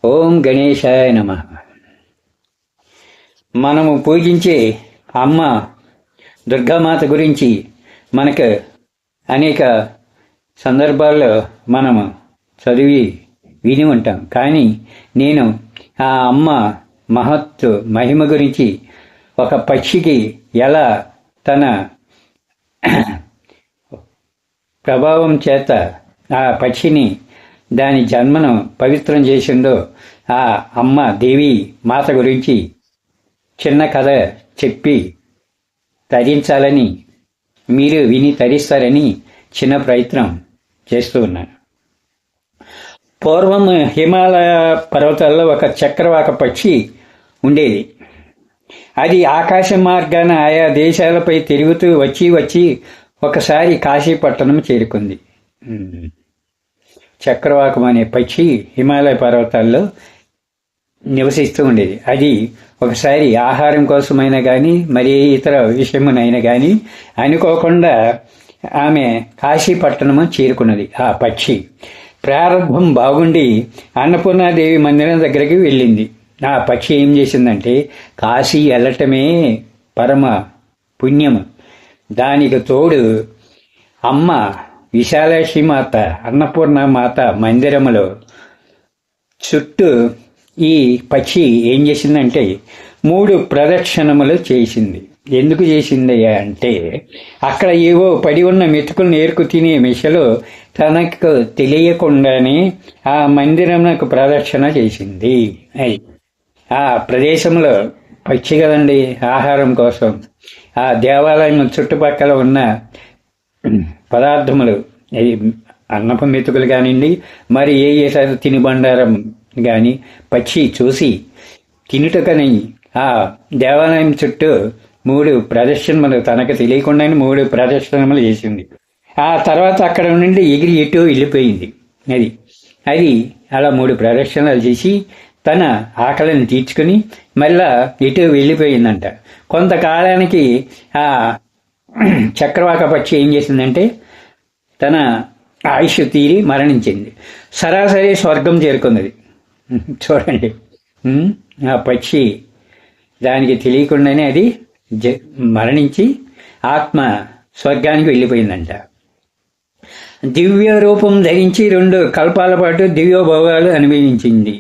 ఓం గణేశాయ నమః. మనము పూజించే అమ్మ దుర్గామాత గురించి మనకు అనేక సందర్భాల్లో మనము చదివి విని ఉంటాం. కానీ నేను ఆ అమ్మ మహిమ గురించి, ఒక పక్షికి ఎలా తన ప్రభావం చేత ఆ పక్షిని దాని జన్మను పవిత్రం చేసిందో ఆ అమ్మ దేవి మాత గురించి చిన్న కథ చెప్పి తరించాలని, మీరు విని తరిస్తారని చిన్న ప్రయత్నం చేస్తూ ఉన్నాను. పూర్వం హిమాలయ పర్వతాల్లో ఒక చక్రవాక పక్షి ఉండేది. అది ఆకాశ మార్గాన ఆయా దేశాలపై తిరుగుతూ వచ్చి ఒకసారి కాశీపట్టణం చేరుకుంది. చక్రవాకం అనే పక్షి హిమాలయ పర్వతాల్లో నివసిస్తూ ఉండేది. అది ఒకసారి ఆహారం కోసమైనా కానీ మరి ఇతర విషయమునైనా కానీ అనుకోకుండా ఆమె కాశీపట్టణము చేరుకున్నది. ఆ పక్షి ప్రారంభం బాగుండి అన్నపూర్ణాదేవి మందిరం దగ్గరికి వెళ్ళింది. ఆ పక్షి ఏం చేసిందంటే, కాశీ వెళ్ళటమే పరమ పుణ్యము, దానికి తోడు అమ్మ విశాలాక్షి మాత అన్నపూర్ణ మాత మందిరములో చుట్టూ ఈ పక్షి ఏం చేసిందంటే 3 ప్రదక్షిణములు చేసింది. ఎందుకు చేసింది అంటే, అక్కడ ఏవో పడి ఉన్న మెతుకులను ఏరుకు తినే మిషలో తనకు తెలియకుండానే ఆ మందిరమునకు ప్రదక్షిణ చేసింది. ఆ ప్రదేశంలో పక్షి కదండి, ఆహారం కోసం ఆ దేవాలయం చుట్టుపక్కల ఉన్న పదార్థములు, అన్నపు మెతుకులు కానివ్వండి, మరి ఏ తినుబండారం కానీ పక్షి చూసి తినుటకని ఆ దేవాలయం చుట్టూ 3 ప్రదర్శనములు, తనకు తెలియకుండానే 3 ప్రదర్శనములు చేసింది. ఆ తర్వాత అక్కడ నుండి ఎగిరి ఎటు వెళ్ళిపోయింది. అది అలా 3 ప్రదర్శనలు చేసి తన ఆకలిని తీర్చుకుని మళ్ళా ఎటు వెళ్ళిపోయిందంట. కొంతకాలానికి ఆ చక్రవాక పక్షి ఏం చేసిందంటే, తన ఆయుష్ తీరి మరణించింది. సరాసరి స్వర్గం చేరుకున్నది. చూడండి, ఆ పక్షి దానికి తెలియకుండానే అది మరణించి ఆత్మ స్వర్గానికి వెళ్ళిపోయిందంట. దివ్య రూపం ధరించి 2 కల్పాల పాటు దివ్యోభోగాలు అనుభవించింది.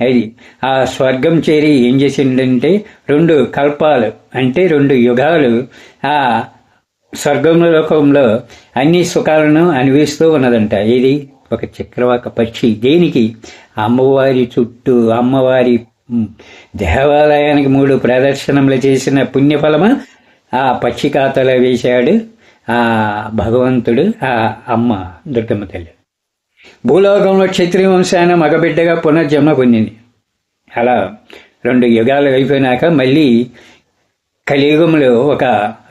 అది ఆ స్వర్గం చేరి ఏం చేసిందంటే 2 కల్పాలు అంటే 2 యుగాలు ఆ స్వర్గంలోకంలో అన్ని సుఖాలను అనుభవిస్తూ ఉన్నదంట. ఇది ఒక చక్రవాక పక్షి. దేనికి? అమ్మవారి చుట్టూ అమ్మవారి దేవాలయానికి 3 ప్రదర్శనములు చేసిన పుణ్యఫలమా ఆ పక్షి ఖాతాలో వేశాడు ఆ భగవంతుడు, ఆ అమ్మ దుర్గమ్మ తల్లి. భూలోకంలో క్షత్రియ వంశాన మగబిడ్డగా పునర్జన్మ పొందింది. అలా 2 యుగాలు అయిపోయినాక మళ్ళీ కలియుగంలో ఒక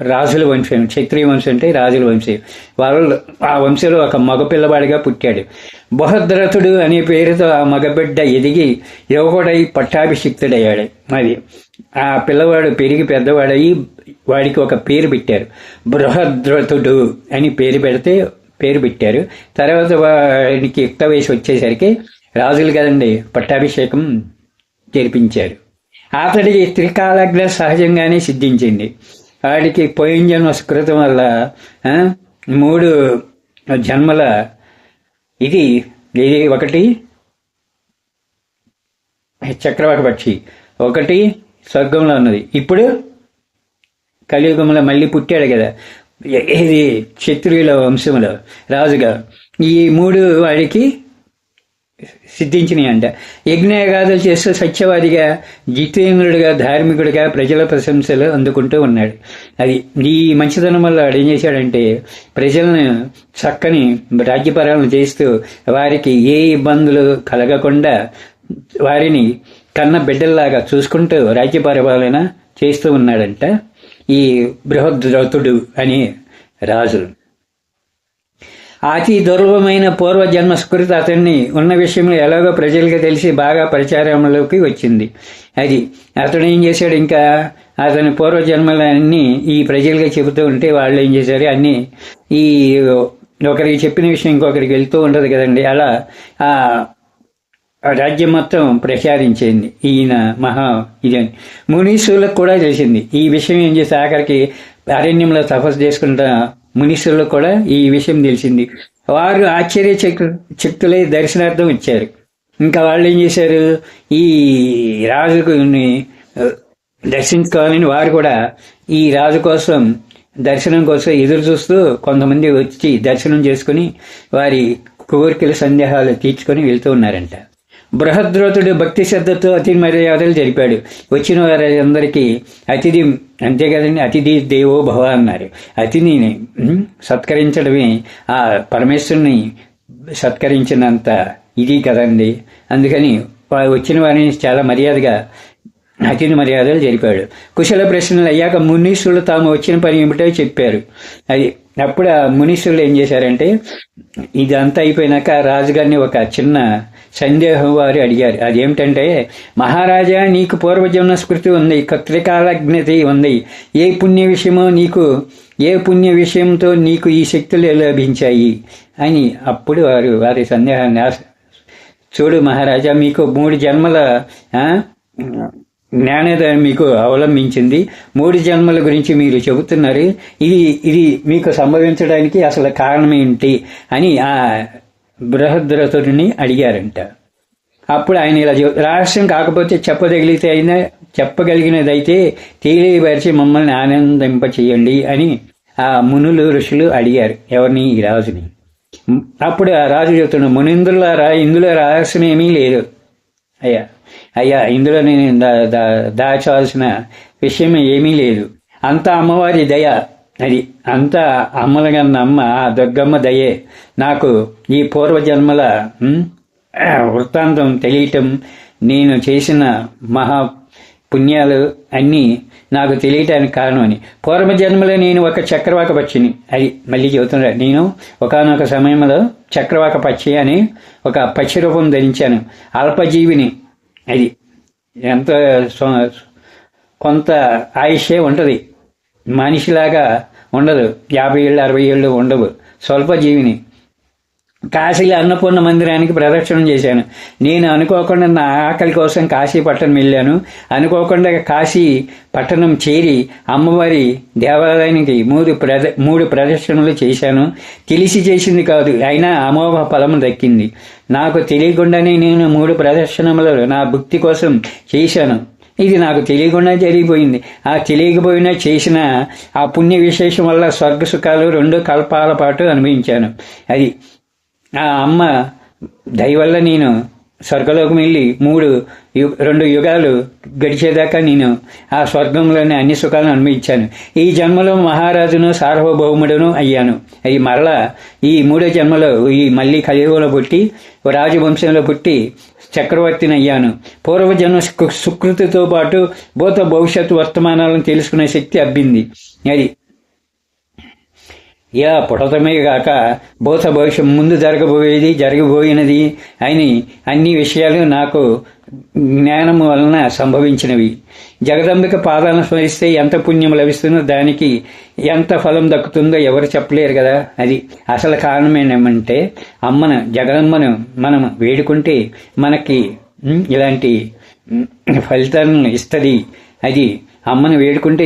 రాజుల వంశం, క్షత్రియ వంశం అంటే రాజుల వంశం, వాళ్ళు ఆ వంశంలో ఒక మగపిల్లవాడిగా పుట్టాడు. బృహద్రథుడు అనే పేరుతో ఆ మగబిడ్డ ఎదిగి యువకుడై పట్టాభిషిక్తుడయ్యాడు. అది ఆ పిల్లవాడు పెరిగి పెద్దవాడయి వాడికి ఒక పేరు పెట్టారు, బృహద్రథుడు అని పేరు పెట్టారు. తర్వాత వాడికి యుక్త వయసు వచ్చేసరికి రాజులు కదండి, పట్టాభిషేకం జరిపించారు. అతడికి త్రికాలజ్ఞ సహజంగానే సిద్ధించింది. వాడికి పోయిన జన్మ సుకృతం వల్ల 3 జన్మల ఇది ఒకటి చక్రవాక పక్షి, ఒకటి స్వర్గంలో ఉన్నది, ఇప్పుడు కలియుగంలో మళ్ళీ పుట్టాడు కదా, ఇది క్షత్రియుల వంశంలో రాజుగా. ఈ 3 వాడికి సిద్ధించినాయి అంట. యజ్ఞయాగాదులు చేస్తూ సత్యవాదిగా, జితేంద్రుడిగా, ధార్మికుడిగా ప్రజల ప్రశంసలు అందుకుంటూ ఉన్నాడు. అది ఈ మంచితనం వల్ల వాడు ఏం చేశాడంటే, ప్రజలను చక్కని రాజ్యపరాలను చేస్తూ వారికి ఏ ఇబ్బందులు కలగకుండా వారిని కన్న బిడ్డల్లాగా చూసుకుంటూ రాజ్య పరిపాలన చేస్తూ ఉన్నాడంట ఈ బృహద్రథుడు అనే రాజు. అతి దుర్లభమైన పూర్వజన్మ సుకృతి అతన్ని ఉన్న విషయంలో ఎలాగో ప్రజలకు తెలిసి బాగా ప్రచారంలోకి వచ్చింది. అతడు ఏం చేశాడు, ఇంకా అతని పూర్వజన్మలన్నీ ఈ ప్రజలుగా చెబుతూ ఉంటే వాళ్ళు ఏం చేశారు, అన్నీ ఈ ఒకరికి చెప్పిన విషయం ఇంకొకరికి వెళ్తూ ఉంటుంది కదండి, అలా రాజ్యం మొత్తం ప్రచారించింది ఈయన మహా ఇదని. మునీశ్వరులకు కూడా తెలిసింది ఈ విషయం. ఏం చేసి ఆఖరికి అరణ్యంలో తపస్సు చేసుకుంటా మునీశ్వరులకు కూడా ఈ విషయం తెలిసింది. వారు ఆశ్చర్య చిక్కులై దర్శనార్థం ఇచ్చారు. ఇంకా వాళ్ళు ఏం చేశారు, ఈ రాజుని దర్శించుకోవాలని వారు కూడా ఈ రాజు కోసం దర్శనం కోసం ఎదురు చూస్తూ కొంతమంది వచ్చి దర్శనం చేసుకుని వారి కోరికల సందేహాలు తీర్చుకొని వెళ్తూ ఉన్నారంట. బృహద్రథుడు భక్తి శ్రద్ధతో అతిథి మర్యాదలు జరిపాడు. వచ్చిన వారందరికీ అతిథి, అంతే కదండి, అతిథి దేవో భవ అన్నారు. అతిథిని సత్కరించడమే ఆ పరమేశ్వరుని సత్కరించినంత ఇది కదండి. అందుకని వచ్చిన వారిని చాలా మర్యాదగా అతిథి మర్యాదలు జరిపాడు. కుశల ప్రశ్నలు అయ్యాక మునీశ్వరులు తాము వచ్చిన పని ఏమిటో చెప్పారు. అది అప్పుడు ఆ మునీశ్వరులు ఏం చేశారంటే, ఇదంతా అయిపోయినాక రాజుగారిని ఒక చిన్న సందేహం వారు అడిగారు. అదేమిటంటే, మహారాజా, నీకు పూర్వజన్మ స్మృతి ఉంది, త్రికాలజ్ఞత ఉంది. ఏ పుణ్య విషయంతో నీకు ఈ శక్తులు లభించాయి అని. అప్పుడు వారి సందేహాన్ని, చూడు మహారాజా, మీకు 3 జన్మల జ్ఞానోదయం మీకు అవలంబించింది. 3 జన్మల గురించి మీరు చెబుతున్నారు. ఇది మీకు సంభవించడానికి అసలు కారణం ఏంటి అని ఆ బృహద్రథుడిని అడిగారంట. అప్పుడు ఆయన ఇలా రహస్యం కాకపోతే చెప్పగలిగినదైతే తెలియపరిచి మమ్మల్ని ఆనందింప చేయండి అని ఆ మునులు ఋషులు అడిగారు ఎవరిని, ఈ రాజుని. అప్పుడు ఆ రాజు చెబుతున్నాడు, మునిందులారా, ఇందులో రహస్యం ఏమీ లేదు అయ్యా, ఇందులో నేను దాచాల్సిన విషయం ఏమీ లేదు. అంతా అమ్మవారి దయ. అది అంతా అమ్మలగన్న అమ్మ ఆ దుర్గమ్మ దయే. నాకు ఈ పూర్వజన్మల వృత్తాంతం తెలియటం, నేను చేసిన మహా పుణ్యాలు అన్నీ నాకు తెలియటానికి కారణం అని. పూర్వజన్మలో నేను ఒక చక్రవాక పక్షిని, అది మళ్ళీ చెబుతున్నాడు, నేను ఒకానొక సమయంలో చక్రవాక పక్షి అని ఒక పక్షి రూపం ధరించాను. అల్పజీవిని. అది ఎంత కొంత ఆయుష్యే ఉంటుంది, మనిషిలాగా ఉండదు. 50 ఏళ్ళు 60 ఏళ్ళు ఉండవు, స్వల్పజీవిని. కాశీలో అన్నపూర్ణ మందిరానికి ప్రదక్షిణం చేశాను. నేను అనుకోకుండా నా ఆకలి కోసం కాశీ పట్టణం వెళ్ళాను. అనుకోకుండా కాశీ పట్టణం చేరి అమ్మవారి దేవాలయానికి 3 ప్రదక్షిణలు చేశాను. తెలిసి చేసింది కాదు, అయినా అమోఘ ఫలము దక్కింది. నాకు తెలియకుండానే నేను 3 ప్రదక్షిణములు నా భక్తి కోసం చేశాను. ఇది నాకు తెలియకుండా జరిగిపోయింది. ఆ తెలియకపోయినా చేసిన ఆ పుణ్య విశేషం వల్ల స్వర్గ సుఖాలు 2 కల్పాల పాటు అనుభవించాను. అది ఆ అమ్మ దయవల్ల నేను స్వర్గలోకం వెళ్ళి 2 యుగాలు గడిచేదాకా నేను ఆ స్వర్గంలోని అన్ని సుఖాలను అనుభవించాను. ఈ జన్మలో మహారాజును సార్వభౌముడును అయ్యాను. అది మరలా ఈ 3వ జన్మలో మళ్ళీ కలియుగంలో పుట్టి రాజవంశంలో పుట్టి చక్రవర్తిని అయ్యాను. పూర్వజన్మ సుకృతితో పాటు భూత భవిష్యత్తు వర్తమానాలను తెలుసుకునే శక్తి అబ్బింది. అది ఇలా పుటతమే కాక భూత భవిష్యత్తు ముందు జరగబోయినది అని అన్ని విషయాలు నాకు జ్ఞానం వలన సంభవించినవి. జగదంబిక పాదాలను స్మరిస్తే ఎంత పుణ్యం లభిస్తుందో, దానికి ఎంత ఫలం దక్కుతుందో ఎవరు చెప్పలేరు కదా. అది అసలు కారణమేమంటే, జగదమ్మను మనం వేడుకుంటే మనకి ఇలాంటి ఫలితాలను ఇస్తుంది. అది అమ్మను వేడుకుంటే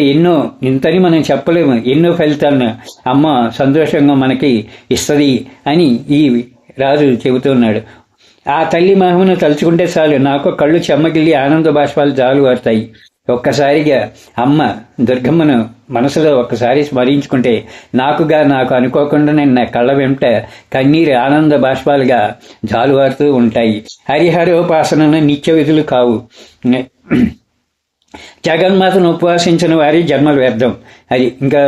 ఇంతని మనం చెప్పలేము, ఎన్నో ఫలితాలను అమ్మ సంతోషంగా మనకి ఇస్తుంది అని ఈ రాజు చెబుతున్నాడు. ఆ తల్లి మహిమను తలుచుకుంటే చాలు నాకు కళ్ళు చెమ్మగిల్లి ఆనంద బాష్పాలు జాలువారుతాయి. ఒక్కసారిగా అమ్మ దుర్గమ్మను మనసులో ఒక్కసారి స్మరించుకుంటే నాకు అనుకోకుండా నా కళ్ళ వెంట కన్నీరు ఆనంద బాష్పాలుగా జాలువారుతూ ఉంటాయి. హరిహరోపాసనను నిత్య విధులు కావు. జగన్మాతను ఉపవాసించిన వారి జన్మలు వ్యర్థం. అది ఇంకా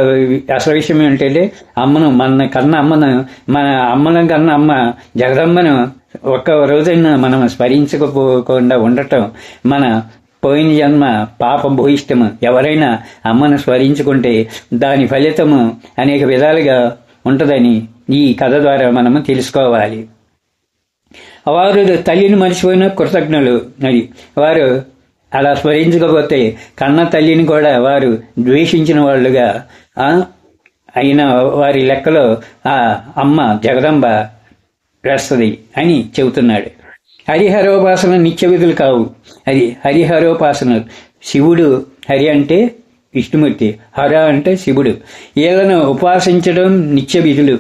అసలు విషయం ఏంటంటే, మన అమ్మను కన్నా అమ్మ జగదమ్మను ఒక్క రోజైనా మనం స్మరించకపోకుండా ఉండటం మన పోయిన జన్మ పాప భూయిష్టము. ఎవరైనా అమ్మను స్మరించుకుంటే దాని ఫలితము అనేక విధాలుగా ఉంటుందని ఈ కథ ద్వారా మనము తెలుసుకోవాలి. వారు తల్లిని మర్చిపోయిన కృతజ్ఞులు. అది వారు అలా స్మరించకపోతే కన్న తల్లిని కూడా వారు ద్వేషించిన వాళ్ళుగా అయిన వారి లెక్కలో ఆ అమ్మ జగదంబ వేస్తుంది అని చెబుతున్నాడు. హరిహరోపాసన నిత్య విధులు కావు, అది హరిహరోపాసనలు. శివుడు, హరి అంటే విష్ణుమూర్తి, హర అంటే శివుడు. వీళ్ళను ఉపాసించడం నిత్య విధులు.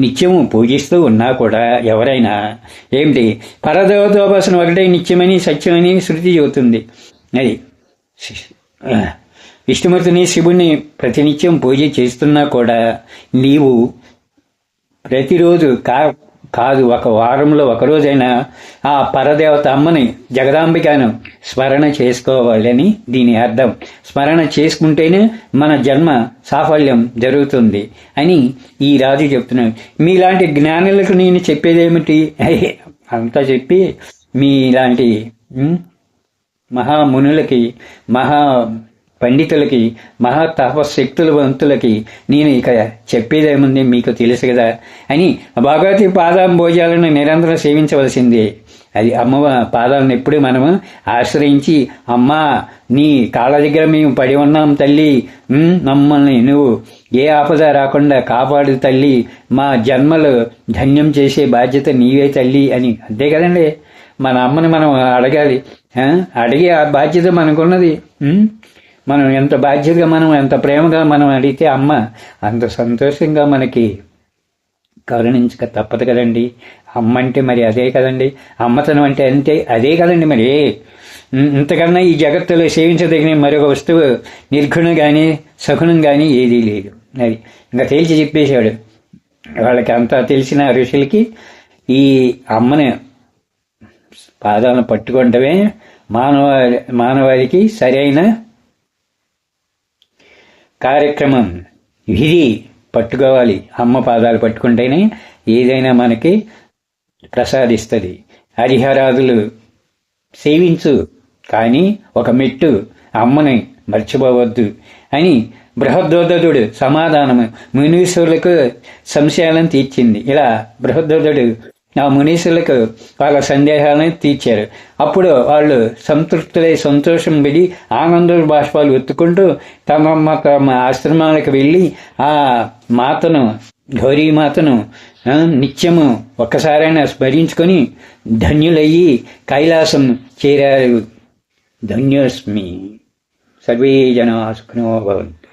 నిత్యము పూజిస్తూ ఉన్నా కూడా ఎవరైనా ఏమిటి పరదేవతోపాసన ఒకటే నిత్యమని సత్యమని శృతి చెబుతుంది. అది విష్ణుమూర్తిని శివుణ్ణి ప్రతినిత్యం పూజ చేస్తున్నా కూడా నీవు ప్రతిరోజు కాదు ఒక వారంలో ఒకరోజైనా ఆ పరదేవత అమ్మని జగదాంబికను స్మరణ చేసుకోవాలని దీని అర్థం. స్మరణ చేసుకుంటేనే మన జన్మ సాఫల్యం జరుగుతుంది అని ఈ రాజు చెప్తున్నాడు. మీలాంటి జ్ఞానులకు నేను చెప్పేదేమిటి అంతా చెప్పి మీలాంటి మహామునులకి, మహా పండితులకి, మహా తపశక్తులవంతులకి నేను ఇక చెప్పేదేముంది, మీకు తెలుసు కదా అని. భగవతి పాదాంబోజాలను నిరంతరం సేవించవలసిందే. అది అమ్మ పాదాలను ఎప్పుడు మనము ఆశ్రయించి, అమ్మా నీ కాళ్ళ దగ్గర మేము పడి ఉన్నాం తల్లి, మమ్మల్ని నువ్వు ఏ ఆపద రాకుండా కాపాడు తల్లి, మా జన్మలు ధన్యం చేసే బాధ్యత నీవే తల్లి అని. అంతే కదండి, మన అమ్మని మనం అడగాలి. అడిగే ఆ బాధ్యత మనకున్నది. మనం ఎంత బాధ్యతగా, మనం ఎంత ప్రేమగా మనం అడిగితే అమ్మ అంత సంతోషంగా మనకి కరుణించక తప్పదు కదండి. అమ్మ అంటే మరి అదే కదండి, అమ్మతనం అంటే అంతే అదే కదండి. మరి ఇంతకన్నా ఈ జగత్తులో సేవించదగిన మరొక వస్తువు నిర్గుణం కానీ సగుణం కానీ ఏదీ లేదు. అది ఇంకా తేల్చి చెప్పేశాడు. వాళ్ళకి అంతా తెలిసిన ఋషులకి ఈ అమ్మని పాదాలను పట్టుకుంటమే మానవాళికి సరైన కార్యక్రమం. విధి పట్టుకోవాలి. అమ్మ పాదాలు పట్టుకుంటేనే ఏదైనా మనకి ప్రసాదిస్తుంది. హరిహరాదులు సేవించు, కానీ ఒక మెట్టు అమ్మని మర్చిపోవద్దు అని బృహద్రోధుడు సమాధానము మునీశ్వరులకు సంశయాలను తీర్చింది. ఇలా బృహద్రోధుడు ఆ మునీశ్వరులకు వాళ్ళ సందేహాలను తీర్చారు. అప్పుడు వాళ్ళు సంతృప్తులై సంతోషం పడి ఆనంద బాష్పాలు వెతుక్కుంటూ తమ ఆశ్రమాలకు వెళ్ళి ఆ మాతను, గౌరీమాతను నిత్యము ఒక్కసారైనా స్మరించుకొని ధన్యులయ్యి కైలాసం చేరారు. ధన్యోస్మి. సర్వే జనా సుఖినో భవంతు.